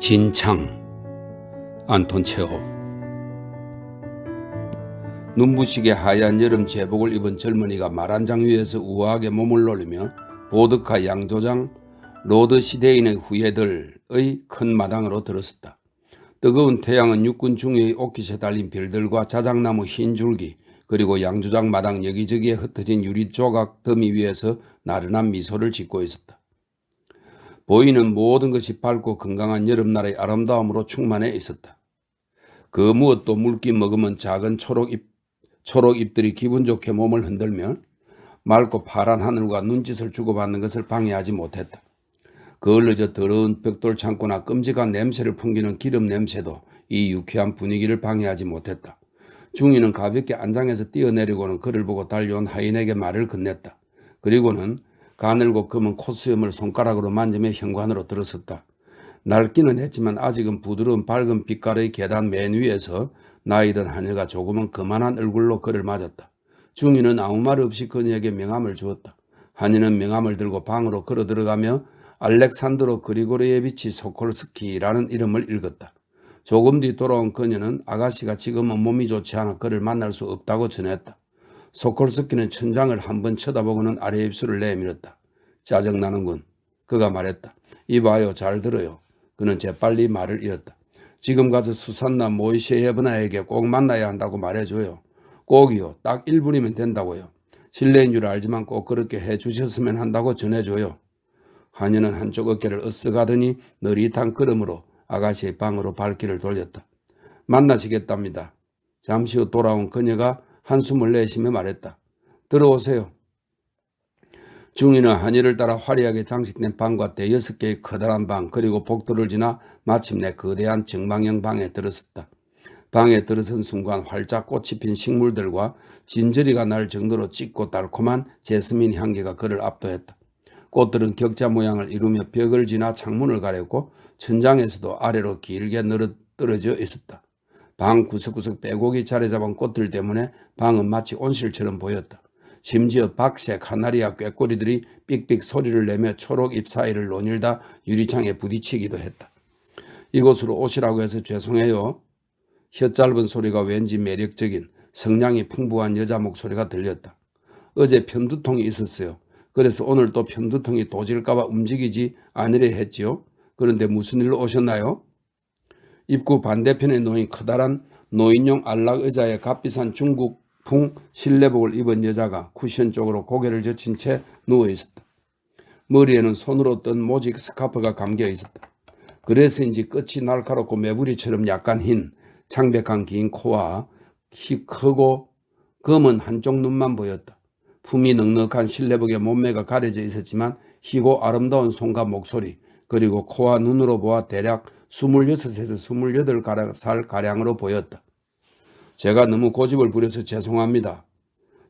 진창, 안톤 체호. 눈부시게 하얀 여름 제복을 입은 젊은이가 말 한 장 위에서 우아하게 몸을 놀리며 보드카 양조장 로드 시대인의 후예들의 큰 마당으로 들어섰다. 뜨거운 태양은 육군 중위의 옷깃에 달린 별들과 자작나무 흰 줄기 그리고 양조장 마당 여기저기에 흩어진 유리 조각 더미 위에서 나른한 미소를 짓고 있었다. 보이는 모든 것이 밝고 건강한 여름날의 아름다움으로 충만해 있었다. 그 무엇도 물기 머금은 작은 초록잎들이 기분 좋게 몸을 흔들며 맑고 파란 하늘과 눈짓을 주고받는 것을 방해하지 못했다. 그을러져 더러운 벽돌 창고나 끔찍한 냄새를 풍기는 기름 냄새도 이 유쾌한 분위기를 방해하지 못했다. 중이는 가볍게 안장에서 뛰어내리고는 그를 보고 달려온 하인에게 말을 건넸다. 그리고는 가늘고 검은 콧수염을 손가락으로 만지며 현관으로 들어섰다. 낡기는 했지만 아직은 부드러운 밝은 빛깔의 계단 맨 위에서 나이든 하녀가 조금은 거만한 얼굴로 그를 맞았다. 중이는 아무 말 없이 그녀에게 명함을 주었다. 하녀는 명함을 들고 방으로 걸어 들어가며 알렉산드로 그리고르예비치 소콜스키라는 이름을 읽었다. 조금 뒤 돌아온 그녀는 아가씨가 지금은 몸이 좋지 않아 그를 만날 수 없다고 전했다. 소콜스키는 천장을 한번 쳐다보고는 아래 입술을 내밀었다. 짜증나는군. 그가 말했다. 이봐요, 잘 들어요. 그는 재빨리 말을 이었다. 지금 가서 수산나 모이셰예브나에게 꼭 만나야 한다고 말해줘요. 꼭이요. 딱 1분이면 된다고요. 실례인 줄 알지만 꼭 그렇게 해주셨으면 한다고 전해줘요. 하녀는 한쪽 어깨를 으쓱하더니 느릿한 걸음으로 아가씨의 방으로 발길을 돌렸다. 만나시겠답니다. 잠시 후 돌아온 그녀가 한숨을 내쉬며 말했다. 들어오세요. 중이는 하녀를 따라 화려하게 장식된 방과 대여섯 개의 커다란 방 그리고 복도를 지나 마침내 거대한 정방형 방에 들어섰다. 방에 들어선 순간 활짝 꽃이 핀 식물들과 진저리가 날 정도로 짙고 달콤한 제스민 향기가 그를 압도했다. 꽃들은 격자 모양을 이루며 벽을 지나 창문을 가렸고 천장에서도 아래로 길게 떨어져 있었다. 방 구석구석 빼곡히 자리 잡은 꽃들 때문에 방은 마치 온실처럼 보였다. 심지어 박새 카나리아 꾀꼬리들이 삑삑 소리를 내며 초록 잎 사이를 논일다 유리창에 부딪히기도 했다. 이곳으로 오시라고 해서 죄송해요. 혀 짧은 소리가 왠지 매력적인 성량이 풍부한 여자 목소리가 들렸다. 어제 편두통이 있었어요. 그래서 오늘 또 편두통이 도질까봐 움직이지 않으려 했지요. 그런데 무슨 일로 오셨나요? 입구 반대편에 놓인 커다란 노인용 안락 의자에 값비싼 중국풍 실내복을 입은 여자가 쿠션 쪽으로 고개를 젖힌 채 누워 있었다. 머리에는 손으로 뜬 모직 스카프가 감겨 있었다. 그래서인지 끝이 날카롭고 매부리처럼 약간 흰 창백한 긴 코와 크고 검은 한쪽 눈만 보였다. 품이 넉넉한 실내복에 몸매가 가려져 있었지만 희고 아름다운 손과 목소리 그리고 코와 눈으로 보아 대략 26에서 28살 보였다. 제가 너무 고집을 부려서 죄송합니다.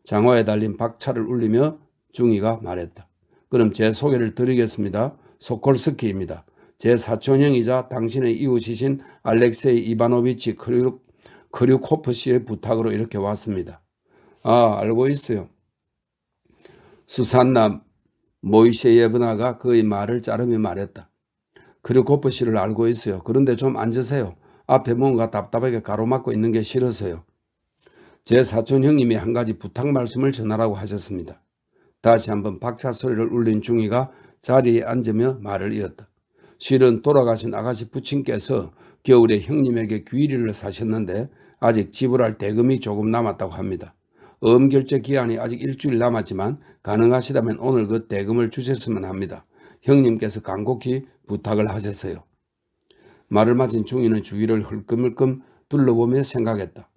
장화에 달린 박차를 울리며 중이가 말했다. 그럼 제 소개를 드리겠습니다. 소콜스키입니다. 제 사촌형이자 당신의 이웃이신 알렉세이 이바노비치 크류코프 씨의 부탁으로 이렇게 왔습니다. 아, 알고 있어요. 수산나 모이셰예브나가 그의 말을 자르며 말했다. 크류코프 씨를 알고 있어요. 그런데 좀 앉으세요. 앞에 뭔가 답답하게 가로막고 있는 게 싫어서요. 제 사촌 형님이 한 가지 부탁 말씀을 전하라고 하셨습니다. 다시 한번 박차 소리를 울린 중이가 자리에 앉으며 말을 이었다. 실은 돌아가신 아가씨 부친께서 겨울에 형님에게 귀리를 사셨는데 아직 지불할 대금이 조금 남았다고 합니다. 어음결제 기한이 아직 일주일 남았지만 가능하시다면 오늘 그 대금을 주셨으면 합니다. 형님께서 간곡히 부탁을 하셨어요. 말을 마친 중이는 주위를 흘끔흘끔 둘러보며 생각했다.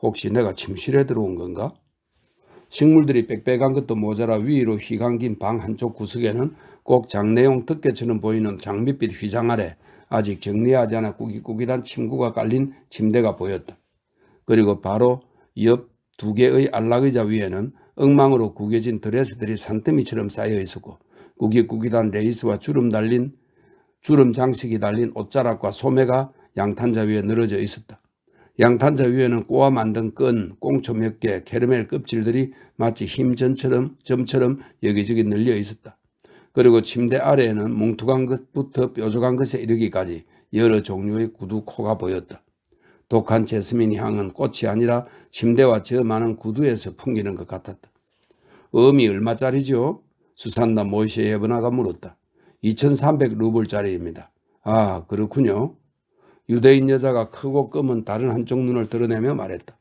혹시 내가 침실에 들어온 건가? 식물들이 빽빽한 것도 모자라 위로 휘감긴 방 한쪽 구석에는 꼭 장내용 덮개처럼 보이는 장밋빛 휘장 아래 아직 정리하지 않아 꾸깃꾸깃한 침구가 깔린 침대가 보였다. 그리고 바로 옆 2개의 안락의자 위에는 엉망으로 구겨진 드레스들이 산더미처럼 쌓여 있었고 꾸깃꾸깃한 레이스와 주름 장식이 달린 옷자락과 소매가 양탄자 위에 늘어져 있었다. 양탄자 위에는 꼬아 만든 끈, 꽁초 몇 개, 캐러멜 껍질들이 마치 점처럼 여기저기 널려 있었다. 그리고 침대 아래에는 뭉툭한 것부터 뾰족한 것에 이르기까지 여러 종류의 구두 코가 보였다. 독한 제스민 향은 꽃이 아니라 침대와 저 많은 구두에서 풍기는 것 같았다. 음이 얼마짜리죠? 수산나 모이셰 예브나가 물었다. 2300루블짜리입니다. 아, 그렇군요. 유대인 여자가 크고 검은 다른 한쪽 눈을 드러내며 말했다.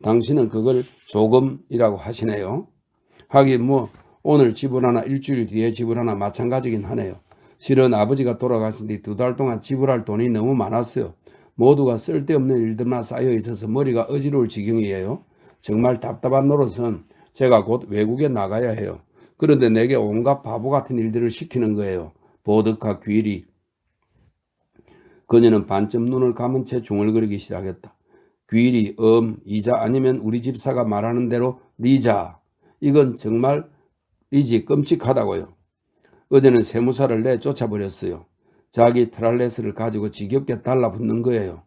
당신은 그걸 조금이라고 하시네요. 하긴 오늘 지불하나 일주일 뒤에 지불하나 마찬가지긴 하네요. 실은 아버지가 돌아가신 뒤 2달 동안 지불할 돈이 너무 많았어요. 모두가 쓸데없는 일들만 쌓여 있어서 머리가 어지러울 지경이에요. 정말 답답한 노릇은 제가 곧 외국에 나가야 해요. 그런데 내게 온갖 바보 같은 일들을 시키는 거예요. 보드카 귀리. 그녀는 반쯤 눈을 감은 채 중얼거리기 시작했다. 귀리, 이자 아니면 우리 집사가 말하는 대로 리자. 이건 정말 이지 끔찍하다고요. 어제는 세무사를 내쫓아버렸어요. 자기 트랄레스를 가지고 지겹게 달라붙는 거예요.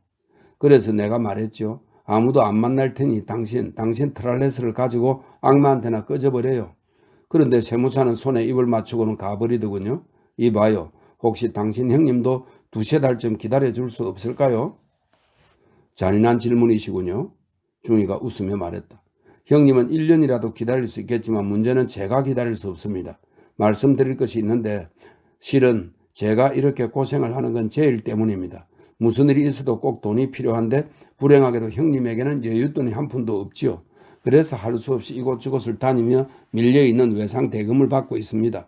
그래서 내가 말했죠. 아무도 안 만날 테니 당신 트랄레스를 가지고 악마한테나 꺼져버려요. 그런데 세무사는 손에 입을 맞추고는 가버리더군요. 이봐요. 혹시 당신 형님도 2~3달쯤 기다려줄 수 없을까요? 잔인한 질문이시군요. 중이가 웃으며 말했다. 형님은 1년이라도 기다릴 수 있겠지만 문제는 제가 기다릴 수 없습니다. 말씀드릴 것이 있는데 실은 제가 이렇게 고생을 하는 건 제 일 때문입니다. 무슨 일이 있어도 꼭 돈이 필요한데 불행하게도 형님에게는 여윳돈이 한 푼도 없지요. 그래서 할 수 없이 이곳저곳을 다니며 밀려있는 외상 대금을 받고 있습니다.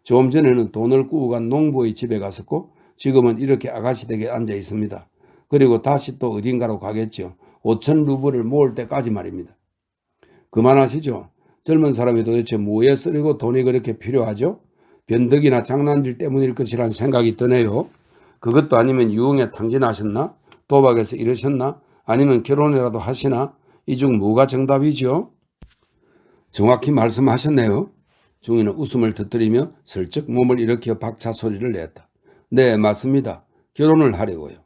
좀 전에는 돈을 꾸고 간 농부의 집에 갔었고 지금은 이렇게 아가씨 댁에 앉아 있습니다. 그리고 다시 또 어딘가로 가겠죠. 5,000루블을 모을 때까지 말입니다. 그만하시죠. 젊은 사람이 도대체 뭐에 쓰려고 돈이 그렇게 필요하죠? 변덕이나 장난질 때문일 것이란 생각이 드네요. 그것도 아니면 유흥에 탕진하셨나? 도박에서 이러셨나? 아니면 결혼이라도 하시나? 이 중 뭐가 정답이죠? 정확히 말씀하셨네요. 중이는 웃음을 터뜨리며 슬쩍 몸을 일으켜 박차 소리를 냈다. 네, 맞습니다. 결혼을 하려고요.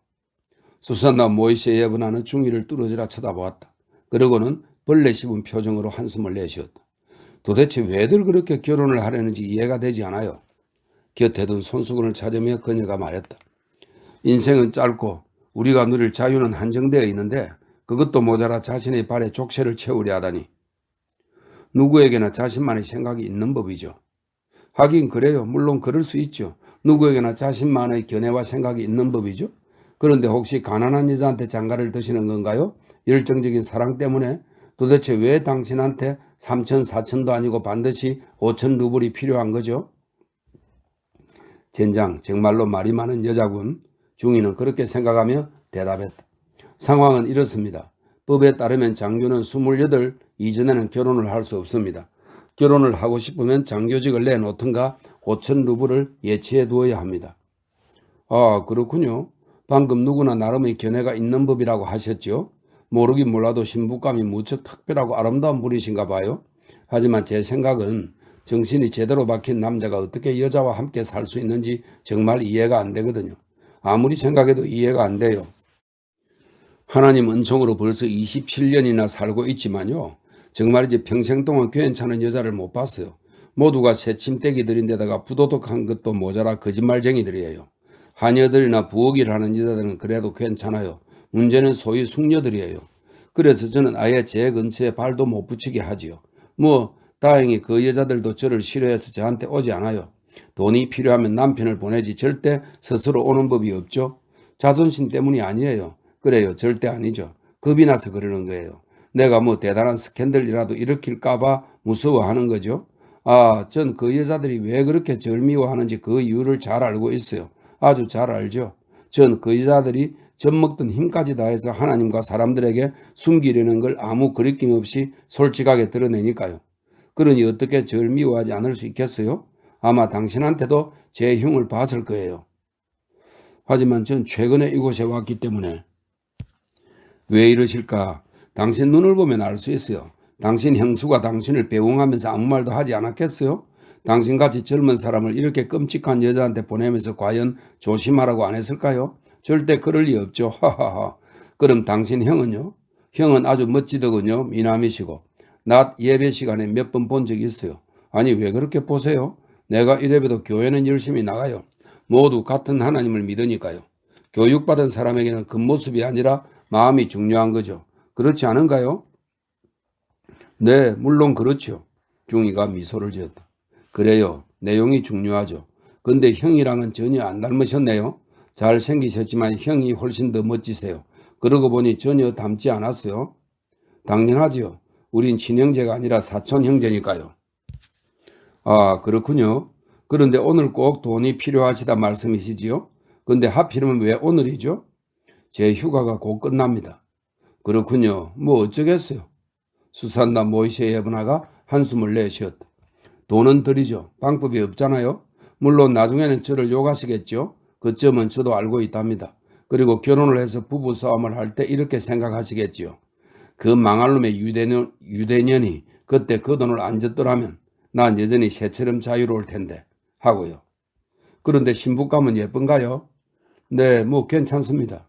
수산나 모이셰 예브나는 중이를 뚫어지라 쳐다보았다. 그러고는 벌레 씹은 표정으로 한숨을 내쉬었다. 도대체 왜들 그렇게 결혼을 하려는지 이해가 되지 않아요. 곁에 둔 손수건을 찾으며 그녀가 말했다. 인생은 짧고 우리가 누릴 자유는 한정되어 있는데 그것도 모자라 자신의 발에 족쇄를 채우려 하다니. 누구에게나 자신만의 생각이 있는 법이죠. 하긴 그래요. 물론 그럴 수 있죠. 누구에게나 자신만의 견해와 생각이 있는 법이죠. 그런데 혹시 가난한 여자한테 장가를 드시는 건가요? 열정적인 사랑 때문에? 도대체 왜 당신한테 3천, 4천도 아니고 반드시 5,000루블이 필요한 거죠? 젠장, 정말로 말이 많은 여자군. 중이는 그렇게 생각하며 대답했다. 상황은 이렇습니다. 법에 따르면 장교는 28 이전에는 결혼을 할 수 없습니다. 결혼을 하고 싶으면 장교직을 내놓든가 5,000루블을 예치해 두어야 합니다. 아, 그렇군요. 방금 누구나 나름의 견해가 있는 법이라고 하셨죠? 모르긴 몰라도 신부감이 무척 특별하고 아름다운 분이신가 봐요. 하지만 제 생각은 정신이 제대로 박힌 남자가 어떻게 여자와 함께 살 수 있는지 정말 이해가 안 되거든요. 아무리 생각해도 이해가 안 돼요. 하나님 은총으로 벌써 27년이나 살고 있지만요. 정말이지 평생 동안 괜찮은 여자를 못 봤어요. 모두가 새침대기들인데다가 부도덕한 것도 모자라 거짓말쟁이들이에요. 하녀들이나 부엌일 하는 여자들은 그래도 괜찮아요. 문제는 소위 숙녀들이에요. 그래서 저는 아예 제 근처에 발도 못 붙이게 하지요. 다행히 그 여자들도 저를 싫어해서 저한테 오지 않아요. 돈이 필요하면 남편을 보내지 절대 스스로 오는 법이 없죠. 자존심 때문이 아니에요. 그래요. 절대 아니죠. 겁이 나서 그러는 거예요. 내가 대단한 스캔들이라도 일으킬까봐 무서워하는 거죠. 전 그 여자들이 왜 그렇게 절 미워하는지 그 이유를 잘 알고 있어요. 아주 잘 알죠. 전 그 여자들이 젖먹던 힘까지 다해서 하나님과 사람들에게 숨기려는 걸 아무 거리낌 없이 솔직하게 드러내니까요. 그러니 어떻게 절 미워하지 않을 수 있겠어요? 아마 당신한테도 제 흉을 봤을 거예요. 하지만 전 최근에 이곳에 왔기 때문에. 왜 이러실까? 당신 눈을 보면 알 수 있어요. 당신 형수가 당신을 배웅하면서 아무 말도 하지 않았겠어요? 당신같이 젊은 사람을 이렇게 끔찍한 여자한테 보내면서 과연 조심하라고 안 했을까요? 절대 그럴 리 없죠. 하하하. 그럼 당신 형은요? 형은 아주 멋지더군요. 미남이시고. 낮 예배 시간에 몇 번 본 적이 있어요. 아니 왜 그렇게 보세요? 내가 이래봬도 교회는 열심히 나가요. 모두 같은 하나님을 믿으니까요. 교육받은 사람에게는 겉모습이 아니라 마음이 중요한 거죠. 그렇지 않은가요? 네, 물론 그렇죠. 중이가 미소를 지었다. 그래요. 내용이 중요하죠. 근데 형이랑은 전혀 안 닮으셨네요. 잘생기셨지만 형이 훨씬 더 멋지세요. 그러고 보니 전혀 닮지 않았어요. 당연하지요. 우린 친형제가 아니라 사촌 형제니까요. 아, 그렇군요. 그런데 오늘 꼭 돈이 필요하시다 말씀이시지요? 근데 하필이면 왜 오늘이죠? 제 휴가가 곧 끝납니다. 그렇군요. 뭐 어쩌겠어요. 수산나 모이세 예분아가 한숨을 내쉬었다. 돈은 드리죠. 방법이 없잖아요. 물론 나중에는 저를 욕하시겠죠. 그 점은 저도 알고 있답니다. 그리고 결혼을 해서 부부싸움을 할 때 이렇게 생각하시겠지요. 그 망할 놈의 유대년이 그때 그 돈을 안 줬더라면 난 여전히 새처럼 자유로울 텐데 하고요. 그런데 신부감은 예쁜가요? 네, 뭐 괜찮습니다.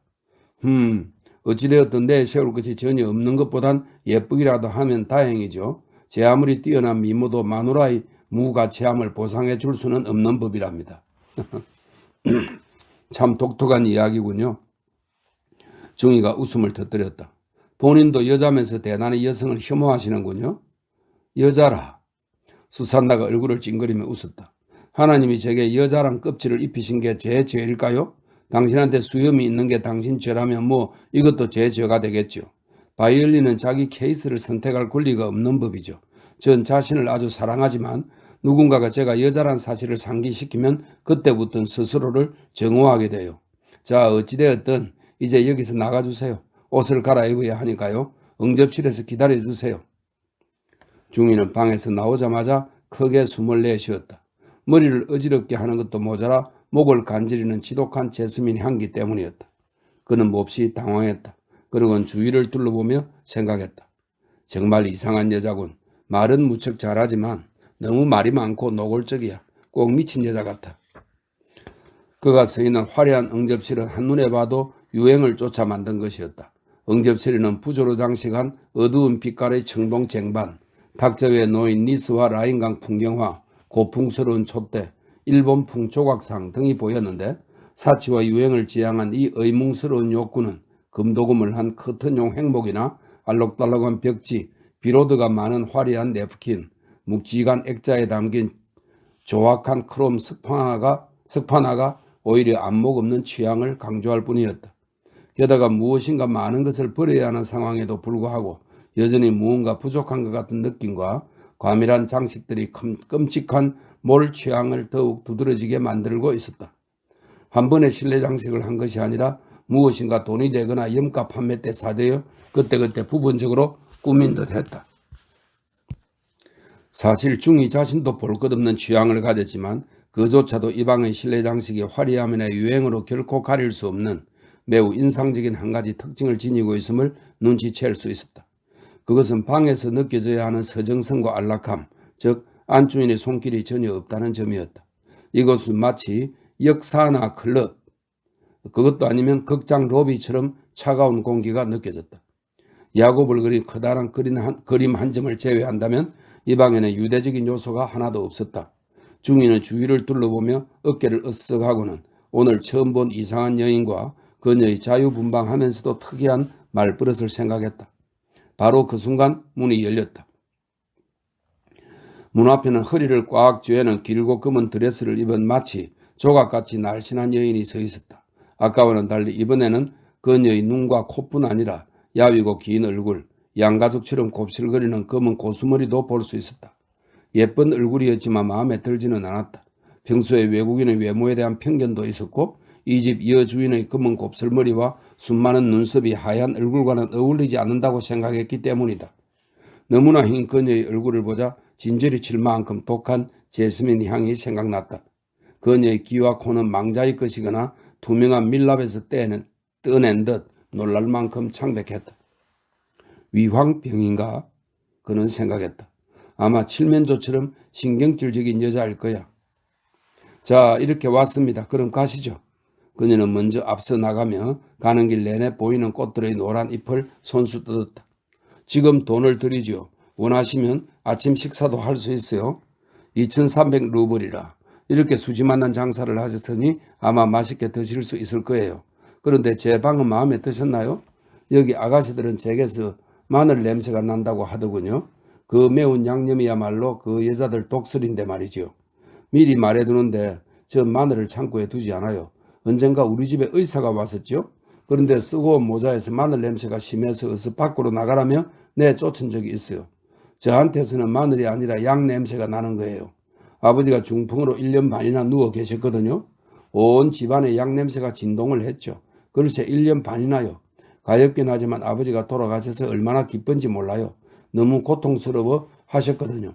어찌되었든 내세울 것이 전혀 없는 것보단 예쁘기라도 하면 다행이죠. 제 아무리 뛰어난 미모도 마누라의 무가치함을 보상해 줄 수는 없는 법이랍니다. 참 독특한 이야기군요. 중이가 웃음을 터뜨렸다. 본인도 여자면서 대단히 여성을 혐오하시는군요. 여자라. 수산다가 얼굴을 찡그리며 웃었다. 하나님이 제게 여자란 껍질을 입히신 게 제 죄일까요? 당신한테 수염이 있는 게 당신 죄라면 뭐 이것도 제 죄가 되겠죠. 바이올린은 자기 케이스를 선택할 권리가 없는 법이죠. 전 자신을 아주 사랑하지만 누군가가 제가 여자란 사실을 상기시키면 그때부터는 스스로를 정오하게 돼요. 자, 어찌되었든 이제 여기서 나가주세요. 옷을 갈아입어야 하니까요. 응접실에서 기다려주세요. 중이는 방에서 나오자마자 크게 숨을 내쉬었다. 머리를 어지럽게 하는 것도 모자라 목을 간지리는 지독한 제스민 향기 때문이었다. 그는 몹시 당황했다. 그러곤 주위를 둘러보며 생각했다. 정말 이상한 여자군. 말은 무척 잘하지만 너무 말이 많고 노골적이야. 꼭 미친 여자 같아. 그가 서 있는 화려한 응접실은 한눈에 봐도 유행을 쫓아 만든 것이었다. 응접실에는 부조로 장식한 어두운 빛깔의 청동 쟁반, 탁자 위에 놓인 니스와 라인강 풍경화, 고풍스러운 촛대, 일본 풍조각상 등이 보였는데 사치와 유행을 지향한 이 의문스러운 욕구는 금도금을 한 커튼용 행복이나 알록달록한 벽지, 비로드가 많은 화려한 냅킨, 묵직한 액자에 담긴 조악한 크롬 석판화가 오히려 안목 없는 취향을 강조할 뿐이었다. 게다가 무엇인가 많은 것을 버려야 하는 상황에도 불구하고 여전히 무언가 부족한 것 같은 느낌과 과밀한 장식들이 끔찍한 몰 취향을 더욱 두드러지게 만들고 있었다. 한 번에 실내 장식을 한 것이 아니라 무엇인가 돈이 되거나 염가 판매 때 사되어 그때그때 부분적으로 꾸민 듯 했다. 사실 중이 자신도 볼 것 없는 취향을 가졌지만 그조차도 이 방의 실내 장식이 화려함이나 유행으로 결코 가릴 수 없는 매우 인상적인 한 가지 특징을 지니고 있음을 눈치챌 수 있었다. 그것은 방에서 느껴져야 하는 서정성과 안락함, 즉 안주인의 손길이 전혀 없다는 점이었다. 이것은 마치 역사나 클럽, 그것도 아니면 극장 로비처럼 차가운 공기가 느껴졌다. 야곱을 그린 커다란 그림 한 점을 제외한다면 이 방에는 유대적인 요소가 하나도 없었다. 중이는 주위를 둘러보며 어깨를 으쓱하고는 오늘 처음 본 이상한 여인과 그녀의 자유분방하면서도 특이한 말버릇을 생각했다. 바로 그 순간 문이 열렸다. 문 앞에는 허리를 꽉 쥐어는 길고 검은 드레스를 입은 마치 조각같이 날씬한 여인이 서 있었다. 아까와는 달리 이번에는 그녀의 눈과 코뿐 아니라 야위고 긴 얼굴, 양가죽처럼 곱슬거리는 검은 고수머리도 볼 수 있었다. 예쁜 얼굴이었지만 마음에 들지는 않았다. 평소에 외국인의 외모에 대한 편견도 있었고 이 집 여주인의 검은 곱슬머리와 수많은 눈썹이 하얀 얼굴과는 어울리지 않는다고 생각했기 때문이다. 너무나 흰 그녀의 얼굴을 보자 진저리 칠 만큼 독한 제스민 향이 생각났다. 그녀의 귀와 코는 망자의 것이거나 투명한 밀랍에서 떠낸 듯 놀랄 만큼 창백했다. 위황병인가? 그는 생각했다. 아마 칠면조처럼 신경질적인 여자일 거야. 자, 이렇게 왔습니다. 그럼 가시죠. 그녀는 먼저 앞서 나가며 가는 길 내내 보이는 꽃들의 노란 잎을 손수 뜯었다. 지금 돈을 드리죠. 원하시면 아침 식사도 할 수 있어요. 2300루블이라. 이렇게 수지만난 장사를 하셨으니 아마 맛있게 드실 수 있을 거예요. 그런데 제 방은 마음에 드셨나요? 여기 아가씨들은 제게서 마늘 냄새가 난다고 하더군요. 그 매운 양념이야말로 그 여자들 독설인데 말이지요. 미리 말해두는데 저 마늘을 창고에 두지 않아요. 언젠가 우리 집에 의사가 왔었죠. 그런데 쓰고 온 모자에서 마늘 냄새가 심해서 어서 밖으로 나가라며 내쫓은 적이 있어요. 저한테서는 마늘이 아니라 양 냄새가 나는 거예요. 아버지가 중풍으로 1년 반이나 누워 계셨거든요. 온 집안에 양 냄새가 진동을 했죠. 그래서 1년 반이나요. 가엾긴 하지만 아버지가 돌아가셔서 얼마나 기쁜지 몰라요. 너무 고통스러워 하셨거든요.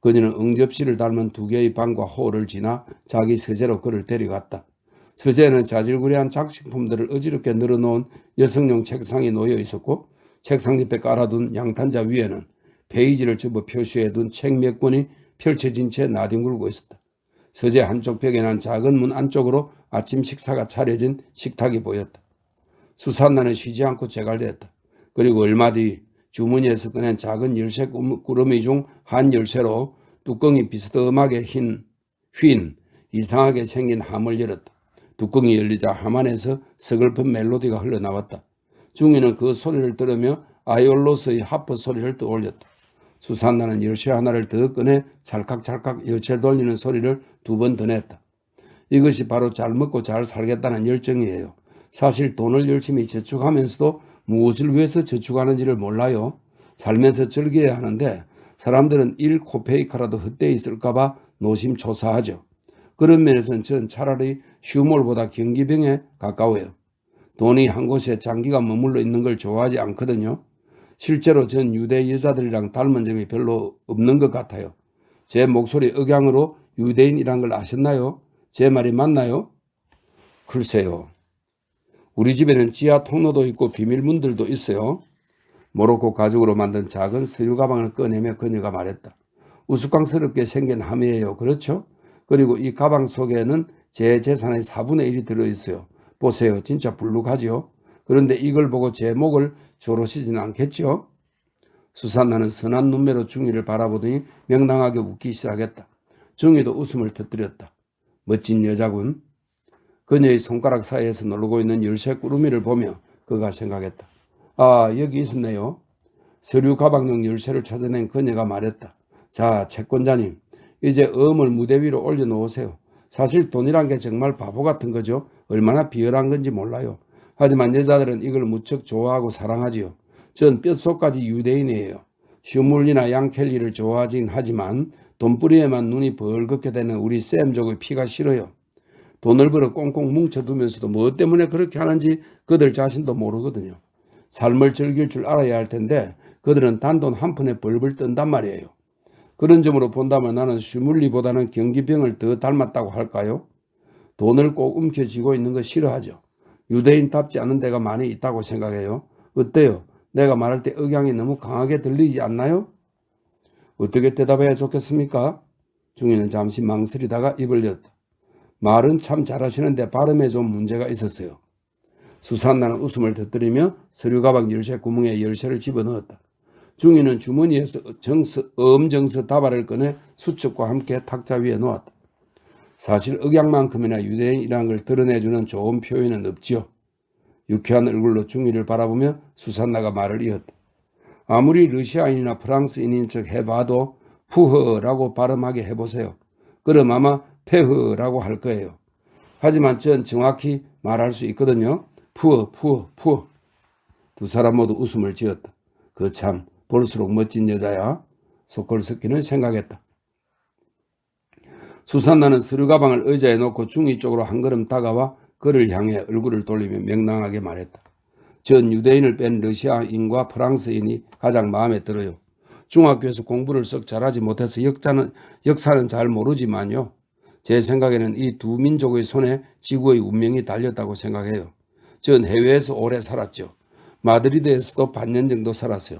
그녀는 응접실을 닮은 2개의 방과 홀을 지나 자기 서재로 그를 데려갔다. 서재에는 자질구레한 장식품들을 어지럽게 늘어놓은 여성용 책상이 놓여 있었고 책상 옆에 깔아둔 양탄자 위에는 페이지를 접어 표시해둔 책 몇 권이 펼쳐진 채 나뒹굴고 있었다. 서재 한쪽 벽에는 작은 문 안쪽으로 아침 식사가 차려진 식탁이 보였다. 수산나는 쉬지 않고 재갈되었다. 그리고 얼마 뒤 주머니에서 꺼낸 작은 열쇠 꾸러미 중 한 열쇠로 뚜껑이 비스듬하게 휜 이상하게 생긴 함을 열었다. 뚜껑이 열리자 함 안에서 서글픈 멜로디가 흘러나왔다. 중이는 그 소리를 들으며 아이올로스의 하프 소리를 떠올렸다. 수산나는 열쇠 하나를 더 꺼내 찰칵찰칵 열쇠 돌리는 소리를 2번 더 냈다. 이것이 바로 잘 먹고 잘 살겠다는 열정이에요. 사실 돈을 열심히 저축하면서도 무엇을 위해서 저축하는지를 몰라요. 살면서 즐겨야 하는데 사람들은 1코페이카라도 헛되이 쓸까봐 노심초사하죠. 그런 면에서는 전 차라리 휴몰보다 경기병에 가까워요. 돈이 한 곳에 장기간 머물러 있는 걸 좋아하지 않거든요. 실제로 전 유대 여자들이랑 닮은 점이 별로 없는 것 같아요. 제 목소리 억양으로 유대인이란 걸 아셨나요? 제 말이 맞나요? 글쎄요. 우리 집에는 지하 통로도 있고 비밀문들도 있어요. 모로코 가죽으로 만든 작은 서류 가방을 꺼내며 그녀가 말했다. 우스꽝스럽게 생긴 함이에요. 그렇죠? 그리고 이 가방 속에는 제 재산의 4분의 1이 들어있어요. 보세요. 진짜 불룩하지요? 그런데 이걸 보고 제 목을 조르시지는 않겠죠? 수산나는 선한 눈매로 중이를 바라보더니 명랑하게 웃기 시작했다. 중이도 웃음을 터뜨렸다. 멋진 여자군. 그녀의 손가락 사이에서 놀고 있는 열쇠 꾸러미를 보며 그가 생각했다. 아, 여기 있었네요. 서류 가방용 열쇠를 찾아낸 그녀가 말했다. 자, 채권자님, 이제 어음을 무대 위로 올려놓으세요. 사실 돈이란 게 정말 바보 같은 거죠. 얼마나 비열한 건지 몰라요. 하지만 여자들은 이걸 무척 좋아하고 사랑하지요. 전 뼛속까지 유대인이에요. 슈물리나 양켈리를 좋아하긴 하지만 돈벌이에만 눈이 벌겋게 되는 우리 쌤족의 피가 싫어요. 돈을 벌어 꽁꽁 뭉쳐두면서도 뭐 때문에 그렇게 하는지 그들 자신도 모르거든요. 삶을 즐길 줄 알아야 할 텐데 그들은 단돈 한 푼에 벌벌 뜬단 말이에요. 그런 점으로 본다면 나는 슈물리보다는 경기병을 더 닮았다고 할까요? 돈을 꼭 움켜쥐고 있는 거 싫어하죠. 유대인답지 않은 데가 많이 있다고 생각해요. 어때요? 내가 말할 때 억양이 너무 강하게 들리지 않나요? 어떻게 대답해야 좋겠습니까? 중이는 잠시 망설이다가 입을 열었다. 말은 참 잘하시는데 발음에 좀 문제가 있었어요. 수산나는 웃음을 터뜨리며 서류 가방 열쇠 구멍에 열쇠를 집어넣었다. 중이는 주머니에서 엄정서 다발을 꺼내 수첩과 함께 탁자 위에 놓았다. 사실 억양만큼이나 유대인이라는 걸 드러내주는 좋은 표현은 없지요. 유쾌한 얼굴로 중이를 바라보며 수산나가 말을 이었다. 아무리 러시아인이나 프랑스인인 척 해봐도 푸허라고 발음하게 해보세요. 그럼 아마 페허라고 할 거예요. 하지만 전 정확히 말할 수 있거든요. 푸어. 두 사람 모두 웃음을 지었다. 그 참 볼수록 멋진 여자야. 소콜스키는 생각했다. 수산나는 서류 가방을 의자에 놓고 중이 쪽으로 한 걸음 다가와 그를 향해 얼굴을 돌리며 명랑하게 말했다. 전 유대인을 뺀 러시아인과 프랑스인이 가장 마음에 들어요. 중학교에서 공부를 썩 잘하지 못해서 역사는 잘 모르지만요. 제 생각에는 이 두 민족의 손에 지구의 운명이 달렸다고 생각해요. 전 해외에서 오래 살았죠. 마드리드에서도 반년 정도 살았어요.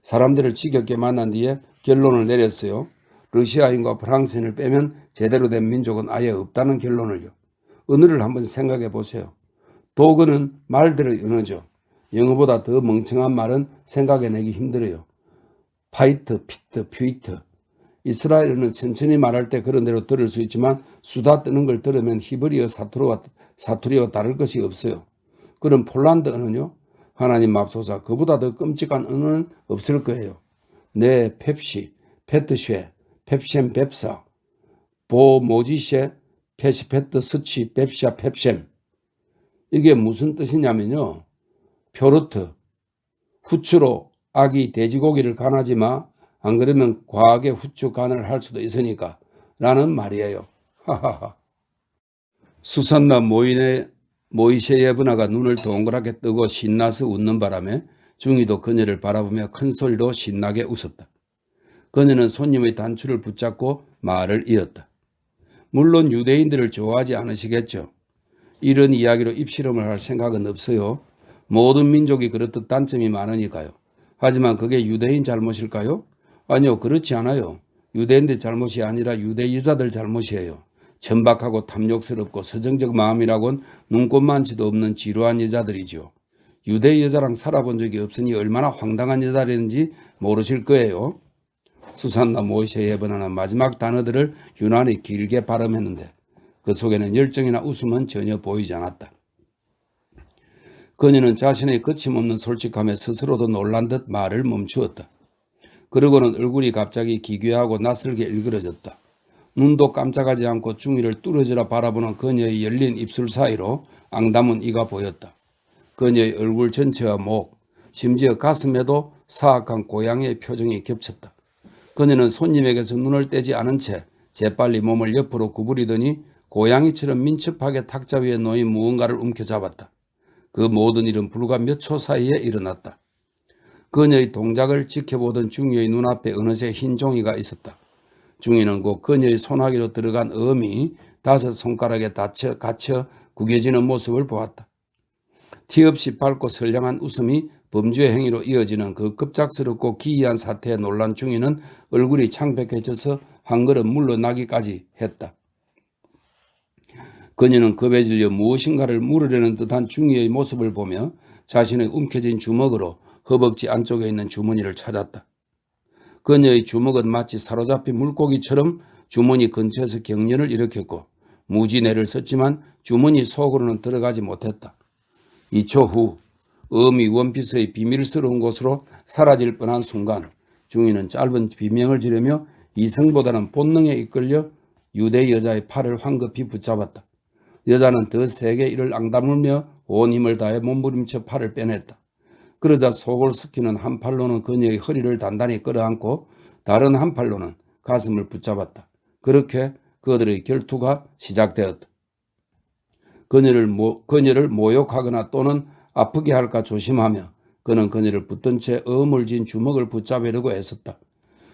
사람들을 지겹게 만난 뒤에 결론을 내렸어요. 러시아인과 프랑스인을 빼면 제대로 된 민족은 아예 없다는 결론을요. 언어를 한번 생각해 보세요. 독어는 말들의 언어죠. 영어보다 더 멍청한 말은 생각해내기 힘들어요. 파이트, 피트, 퓨이트. 이스라엘어는 천천히 말할 때 그런 대로 들을 수 있지만 수다 떠는 걸 들으면 히브리어 사투리와 다를 것이 없어요. 그럼 폴란드어는요? 하나님 맙소사 그보다 더 끔찍한 언어는 없을 거예요. 네, 펩시, 페트쉐, 펩셴, 펩사, 보모지쉐, 페시페트, 스치, 펩샤, 펩셈. 이게 무슨 뜻이냐면요. 표르트, 후추로 아기 돼지고기를 간하지 마. 안 그러면 과하게 후추 간을 할 수도 있으니까 라는 말이에요. 하하하. 수산나 모이세 예브나가 눈을 동그랗게 뜨고 신나서 웃는 바람에 중이도 그녀를 바라보며 큰 소리로 신나게 웃었다. 그녀는 손님의 단추를 붙잡고 말을 이었다. 물론 유대인들을 좋아하지 않으시겠죠. 이런 이야기로 입실험을 할 생각은 없어요. 모든 민족이 그렇듯 단점이 많으니까요. 하지만 그게 유대인 잘못일까요? 아니요, 그렇지 않아요. 유대인들 잘못이 아니라 유대 여자들 잘못이에요. 천박하고 탐욕스럽고 서정적 마음이라곤 눈꽃만치도 없는 지루한 여자들이죠. 유대 여자랑 살아본 적이 없으니 얼마나 황당한 여자라는지 모르실 거예요. 수산나 모세 예번하는 마지막 단어들을 유난히 길게 발음했는데 그 속에는 열정이나 웃음은 전혀 보이지 않았다. 그녀는 자신의 거침없는 솔직함에 스스로도 놀란 듯 말을 멈추었다. 그러고는 얼굴이 갑자기 기괴하고 낯설게 일그러졌다. 눈도 깜짝하지 않고 중이를 뚫어져라 바라보는 그녀의 열린 입술 사이로 앙담은 이가 보였다. 그녀의 얼굴 전체와 목, 심지어 가슴에도 사악한 고양이의 표정이 겹쳤다. 그녀는 손님에게서 눈을 떼지 않은 채 재빨리 몸을 옆으로 구부리더니 고양이처럼 민첩하게 탁자 위에 놓인 무언가를 움켜잡았다. 그 모든 일은 불과 몇 초 사이에 일어났다. 그녀의 동작을 지켜보던 중이의 눈앞에 어느새 흰 종이가 있었다. 중이는 곧 그녀의 손아귀로 들어간 어미 5 손가락에 갇혀 구겨지는 모습을 보았다. 티 없이 밝고 선량한 웃음이 범죄 행위로 이어지는 그 급작스럽고 기이한 사태에 놀란 중이는 얼굴이 창백해져서 한 걸음 물러나기까지 했다. 그녀는 겁에 질려 무엇인가를 물으려는 듯한 중이의 모습을 보며 자신의 움켜진 주먹으로 허벅지 안쪽에 있는 주머니를 찾았다. 그녀의 주먹은 마치 사로잡힌 물고기처럼 주머니 근처에서 경련을 일으켰고 무지내를 썼지만 주머니 속으로는 들어가지 못했다. 2초 후 어미 원피스의 비밀스러운 곳으로 사라질 뻔한 순간 중이는 짧은 비명을 지르며 이성보다는 본능에 이끌려 유대 여자의 팔을 황급히 붙잡았다. 여자는 더 세게 이를 앙다물며 온 힘을 다해 몸부림쳐 팔을 빼냈다. 그러자 속을 스키는 한 팔로는 그녀의 허리를 단단히 끌어안고 다른 한 팔로는 가슴을 붙잡았다. 그렇게 그들의 결투가 시작되었다. 그녀를 모욕하거나 또는 아프게 할까 조심하며 그는 그녀를 붙든 채 어물진 주먹을 붙잡으려고 애썼다.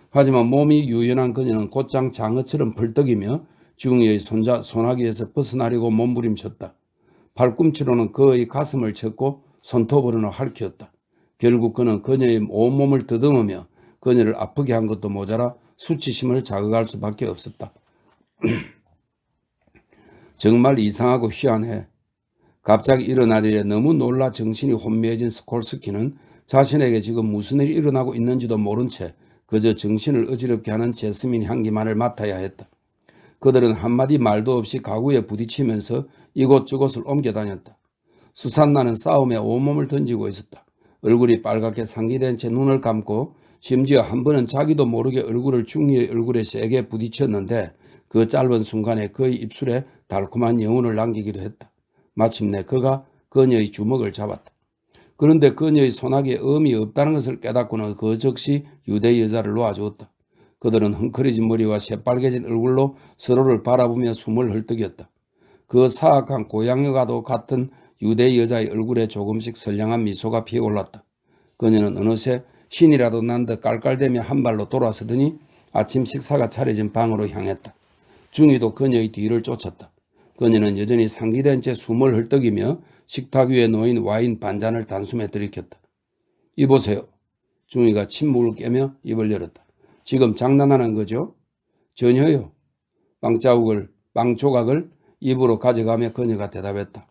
하지만 몸이 유연한 그녀는 곧장 장어처럼 벌떡이며 중이의 손아귀에서 벗어나려고 몸부림쳤다. 발꿈치로는 그의 가슴을 쳤고 손톱으로는 핥혔다. 결국 그는 그녀의 온몸을 더듬으며 그녀를 아프게 한 것도 모자라 수치심을 자극할 수밖에 없었다. 정말 이상하고 희한해. 갑자기 일어난 일에 너무 놀라 정신이 혼미해진 스콜스키는 자신에게 지금 무슨 일이 일어나고 있는지도 모른 채 그저 정신을 어지럽게 하는 제스민 향기만을 맡아야 했다. 그들은 한마디 말도 없이 가구에 부딪히면서 이곳저곳을 옮겨 다녔다. 수산나는 싸움에 온몸을 던지고 있었다. 얼굴이 빨갛게 상기된 채 눈을 감고 심지어 한 번은 자기도 모르게 얼굴을 중이의 얼굴에 세게 부딪혔는데 그 짧은 순간에 그의 입술에 달콤한 여운을 남기기도 했다. 마침내 그가 그녀의 주먹을 잡았다. 그런데 그녀의 손아귀에 엄이 없다는 것을 깨닫고는 그 즉시 유대 여자를 놓아주었다. 그들은 흥커리진 머리와 새빨개진 얼굴로 서로를 바라보며 숨을 헐떡였다. 그 사악한 고양이와도 같은 유대 여자의 얼굴에 조금씩 선량한 미소가 피어올랐다. 그녀는 어느새 신이라도 난 듯 깔깔대며 한 발로 돌아서더니 아침 식사가 차려진 방으로 향했다. 중이도 그녀의 뒤를 쫓았다. 그녀는 여전히 상기된 채 숨을 헐떡이며 식탁 위에 놓인 와인 반잔을 단숨에 들이켰다. 이보세요. 중이가 침묵을 깨며 입을 열었다. 지금 장난하는 거죠? 전혀요. 빵 조각을 입으로 가져가며 그녀가 대답했다.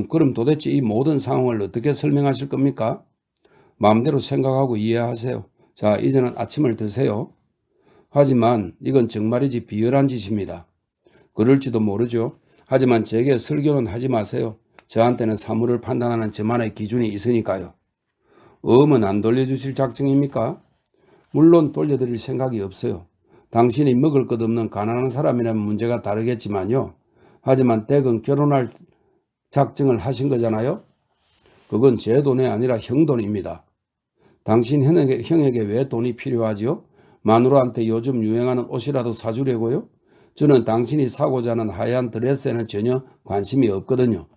그럼 도대체 이 모든 상황을 어떻게 설명하실 겁니까? 마음대로 생각하고 이해하세요. 자, 이제는 아침을 드세요. 하지만 이건 정말이지 비열한 짓입니다. 그럴지도 모르죠. 하지만 제게 설교는 하지 마세요. 저한테는 사물을 판단하는 저만의 기준이 있으니까요. 어음은 안 돌려주실 작정입니까? 물론 돌려드릴 생각이 없어요. 당신이 먹을 것 없는 가난한 사람이라면 문제가 다르겠지만요. 하지만 댁은 결혼할 작정을 하신 거잖아요. 그건 제 돈이 아니라 형 돈입니다. 당신 형에게 왜 돈이 필요하지요? 마누라한테 요즘 유행하는 옷이라도 사주려고요? 저는 당신이 사고자 하는 하얀 드레스에는 전혀 관심이 없거든요.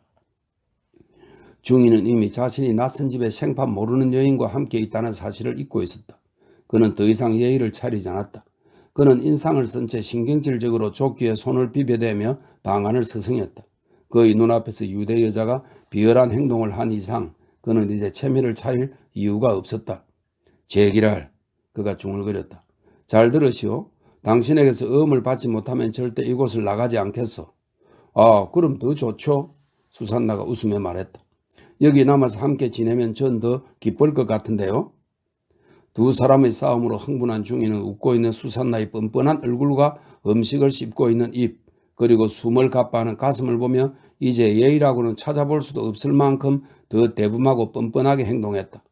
중이는 이미 자신이 낯선 집에 생판 모르는 여인과 함께 있다는 사실을 잊고 있었다. 그는 더 이상 예의를 차리지 않았다. 그는 인상을 쓴 채 신경질적으로 조끼에 손을 비벼대며 방안을 서성였다. 그의 눈앞에서 유대 여자가 비열한 행동을 한 이상 그는 이제 체면을 차릴 이유가 없었다. 제기랄, 그가 중얼거렸다. 잘 들으시오. 당신에게서 어음을 받지 못하면 절대 이곳을 나가지 않겠소. 아, 그럼 더 좋죠. 수산나가 웃으며 말했다. 여기 남아서 함께 지내면 전 더 기쁠 것 같은데요. 두 사람의 싸움으로 흥분한 중이는 웃고 있는 수산나의 뻔뻔한 얼굴과 음식을 씹고 있는 입, 그리고 숨을 가빠하는 가슴을 보며 이제 예의라고는 찾아볼 수도 없을 만큼 더 대범하고 뻔뻔하게 행동했다.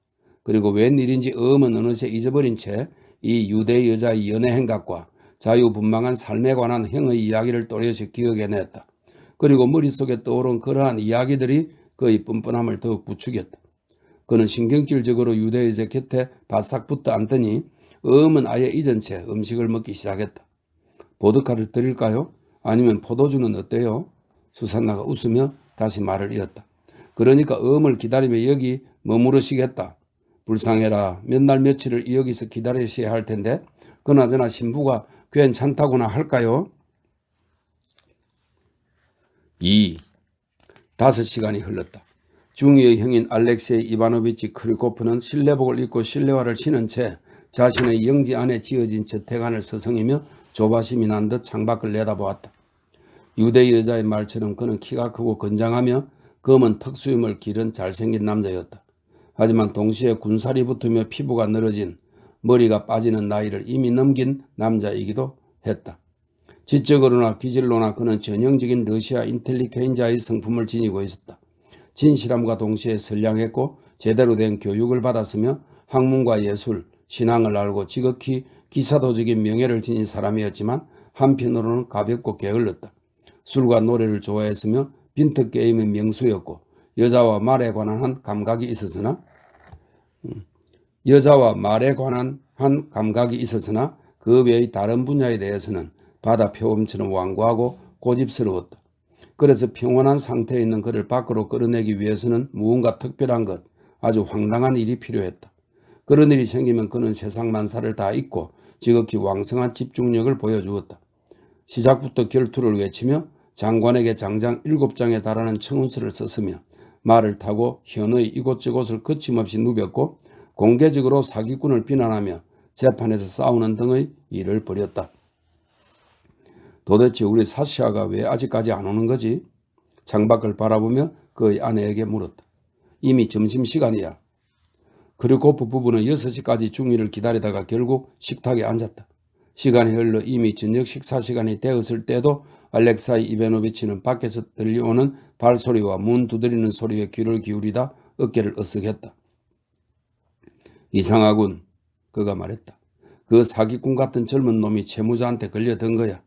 그리고 웬일인지 어음은 어느새 잊어버린 채 이 유대 여자의 연애 행각과 자유분방한 삶에 관한 형의 이야기를 또렷이 기억해냈다. 그리고 머릿속에 떠오른 그러한 이야기들이 그의 뻔뻔함을 더욱 부추겼다. 그는 신경질적으로 유대 여자 곁에 바싹 붙어 앉더니 어음은 아예 잊은 채 음식을 먹기 시작했다. 보드카를 드릴까요? 아니면 포도주는 어때요? 수산나가 웃으며 다시 말을 이었다. 그러니까 어음을 기다리며 여기 머무르시겠다. 불쌍해라. 몇 날 며칠을 여기서 기다리셔야 할 텐데 그나저나 신부가 괜찮다고나 할까요? 2. 5시간이 흘렀다. 중위의 형인 알렉세이 이바노비치 크리코프는 실내복을 입고 실내화를 신은 채 자신의 영지 안에 지어진 저택 안을 서성이며 조바심이 난 듯 창밖을 내다보았다. 유대 여자의 말처럼 그는 키가 크고 건장하며 검은 턱수염을 기른 잘생긴 남자였다. 하지만 동시에 군살이 붙으며 피부가 늘어진 머리가 빠지는 나이를 이미 넘긴 남자이기도 했다. 지적으로나 기질로나 그는 전형적인 러시아 인텔리케인자의 성품을 지니고 있었다. 진실함과 동시에 선량했고 제대로 된 교육을 받았으며 학문과 예술, 신앙을 알고 지극히 기사도적인 명예를 지닌 사람이었지만 한편으로는 가볍고 게을렀다. 술과 노래를 좋아했으며 빈트 게임의 명수였고 여자와 말에 관한 한 감각이 있었으나 그 외의 다른 분야에 대해서는 바다 표범처럼 완고하고 고집스러웠다. 그래서 평온한 상태에 있는 그를 밖으로 끌어내기 위해서는 무언가 특별한 것, 아주 황당한 일이 필요했다. 그런 일이 생기면 그는 세상 만사를 다 잊고 지극히 왕성한 집중력을 보여주었다. 시작부터 결투를 외치며 장관에게 장장 7장에 달하는 청운서를 썼으며 말을 타고 현의 이곳저곳을 거침없이 누볐고 공개적으로 사기꾼을 비난하며 재판에서 싸우는 등의 일을 벌였다. 도대체 우리 사시아가 왜 아직까지 안 오는 거지? 창밖을 바라보며 그의 아내에게 물었다. 이미 점심시간이야. 크리코프 부부는 6시까지 중위를 기다리다가 결국 식탁에 앉았다. 시간이 흘러 이미 저녁 식사 시간이 되었을 때도 알렉사이 이베노비치는 밖에서 들려오는 발소리와 문 두드리는 소리에 귀를 기울이다 어깨를 으쓱했다. 이상하군, 그가 말했다. 그 사기꾼 같은 젊은 놈이 채무자한테 걸려든 거야.